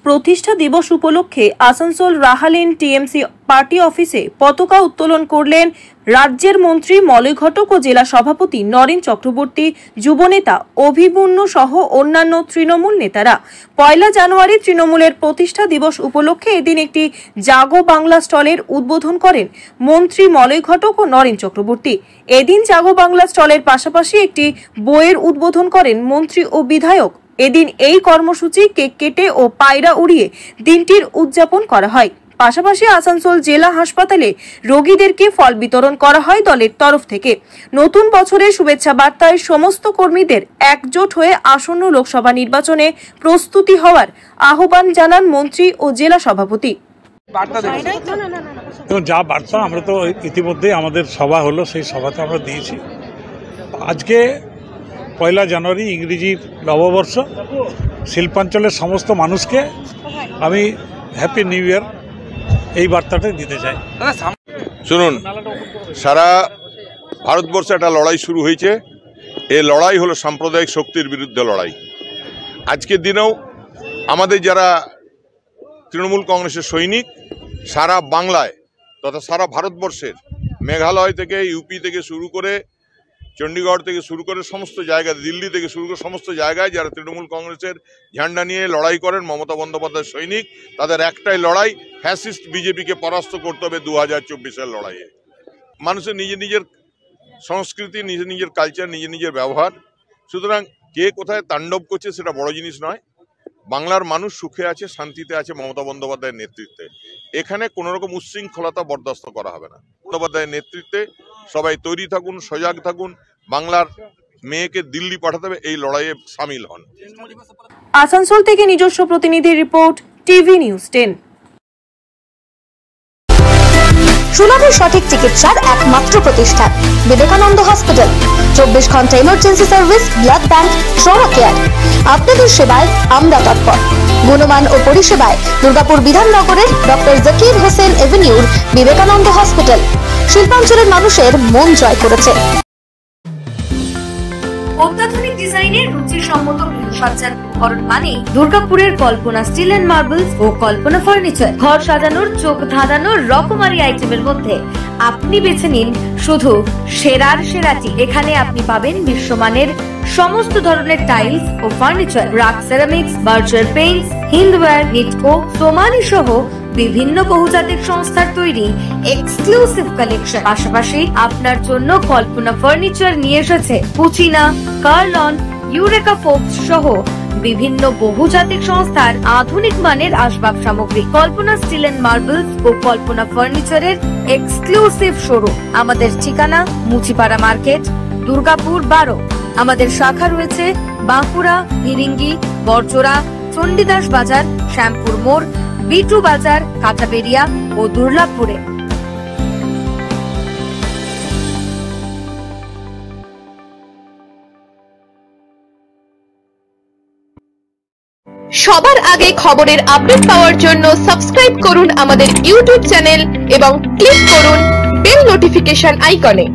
প্রতিষ্ঠা দিবস উপলক্ষে আসানসোল রাহালেন টিএমসি পার্টি অফিসে পতাকা উত্তোলন করলেন রাজ্যের মন্ত্রী মলয় ঘটক ও জেলা সভাপতি নরেন চক্রবর্তী, যুবনেতা অভিমন্যু সহ অন্যান্য তৃণমূল নেতারা। 1 জানুয়ারি তৃণমূলের প্রতিষ্ঠা দিবস উপলক্ষে এদিন একটি জাগো বাংলা স্টলের উদ্বোধন করেন মন্ত্রী মলয় ঘটক ও নরেন চক্রবর্তী। এদিন জাগো বাংলা স্টলের পাশাপাশি একটি বইয়ের উদ্বোধন করেন মন্ত্রী ও বিধায়ক। এদিন এই কর্মসূচি কেক কেটে ও পায়রা উড়িয়ে দিনটির উদযাপন করা হয়। পাশাপাশি আসানসোল জেলা হাসপাতালে রোগীদেরকে ফল বিতরণ করা হয় দলের তরফ থেকে। নতুন বছরের শুভেচ্ছা বার্তায় সমস্ত কর্মীদের একজোট হয়ে আসন্ন লোকসভা নির্বাচনে প্রস্তুতি হওয়ার আহ্বান জানান মন্ত্রী ও জেলা সভাপতি। যা বার্তা আমরা তো ইতিমধ্যে আমাদের সভা হলো, সেই সভাতে আমরা দিয়েছি। আজকে 1 জানুয়ারি ইংরেজির নববর্ষ। শিল্পাঞ্চলের সমস্ত মানুষকে আমি হ্যাপি নিউ ইয়ার এই বার্তাটা দিতে চাই। শুনুন, সারা ভারতবর্ষে একটা লড়াই শুরু হয়েছে। এই লড়াই হলো সাম্প্রদায়িক শক্তির বিরুদ্ধে লড়াই। আজকের দিনেও আমাদের যারা তৃণমূল কংগ্রেসের সৈনিক সারা বাংলায় তথা সারা ভারতবর্ষের মেঘালয় থেকে, ইউপি থেকে শুরু করে, চণ্ডীগড় থেকে শুরু করে সমস্ত জায়গায়, দিল্লি থেকে শুরু করে সমস্ত জায়গায় যারা তৃণমূল কংগ্রেসের ঝান্ডা নিয়ে লড়াই করেন, মমতা বন্দ্যোপাধ্যায়ের সৈনিক, তাদের একটাই লড়াই, ফ্যাসিস্ট বিজেপিকে পরাস্ত করতে হবে 2024-এর লড়াইয়ে। মানুষের নিজের সংস্কৃতি, নিজের কালচার, নিজের ব্যবহার। সুতরাং কে কোথায় তাণ্ডব করছে সেটা বড় জিনিস নয়। বাংলার মানুষ সুখে আছে, শান্তিতে আছে মমতা বন্দ্যোপাধ্যায়ের নেতৃত্বে। এখানে কোনো রকম উচ্ছৃঙ্খলতা বরদাস্ত করা হবে না। বন্দ্যোপাধ্যায়ের নেতৃত্বে সবাই তৈরি থাকুন, সজাগ থাকুন। বাংলার মেয়েকে দিল্লি পাঠাতে হবে, এই লড়াইয়ে সামিল হন। আসানসোল থেকে নিজস্ব প্রতিনিধির রিপোর্ট, টিভি নিউজ 10। সুলভ সঠিক চিকিৎসার একমাত্র প্রতিষ্ঠান বিবেকানন্দ হসপিটাল। 24 ঘন্টা emergency service, blood bank, trauma care. আপনাদের সেবায় আমরা তৎপর। গুণমান ও পরিষেবায় দুর্গাপুর বিধাননগরের ডক্টর জাকির হোসেন এভিনিউর বিবেকানন্দ হসপিটাল শিল্পাঞ্চলের মানুষের মন জয় করেছে। অত্যাধুনিক ডিজাইনের রুচিসম্মত গৃহসজ্জার উপকরণ মানে দুর্গাপুরের কল্পনা স্টিল এন্ড মার্বেলস ও কল্পনা ফার্নিচার। ঘর সাজানোর, চোখ ধাঁধানোর রকমারি আইটেমের মধ্যে আপনি বেছে নিন শুধু সেরার সেরাটি। এখানে আপনি পাবেন বিশ্বমানের সমস্ত ধরনের টাইলস ও furniture, RAK ceramics, Berger paints, Hindware, Nitco, Somany সহ বিভিন্ন বহুজাতিক সংস্থার তৈরি এক্সক্লুসিভ কালেকশন। পাশাপাশি আপনার জন্য কল্পনা ফার্নিচার নিয়ে এসেছে পুচিনা, কার্লন, ইউরেকা ফোর্বস সহ বিভিন্ন বহুজাতিক সংস্থার আধুনিক মানের আসবাব সামগ্রী। কল্পনা স্টিল এন্ড মার্বেলস ও কল্পনা ফার্নিচারের এক্সক্লুসিভ শোরুম। আমাদের ঠিকানা মুচিপাড়া মার্কেট, দুর্গাপুর 12। আমাদের শাখা রয়েছে বাঁকুড়া, ফিরিঙ্গি, বড়জোড়া, চণ্ডীদাস বাজার, শ্যামপুর মোড়, বিটু বাজার, কাঁটাবেড়িয়া ও দুর্লাভপুরে। সবার আগে খবরের আপডেট পাওয়ার জন্য সাবস্ক্রাইব করুন আমাদের ইউটিউব চ্যানেল এবং ক্লিক করুন বেল নোটিফিকেশন আইকনে।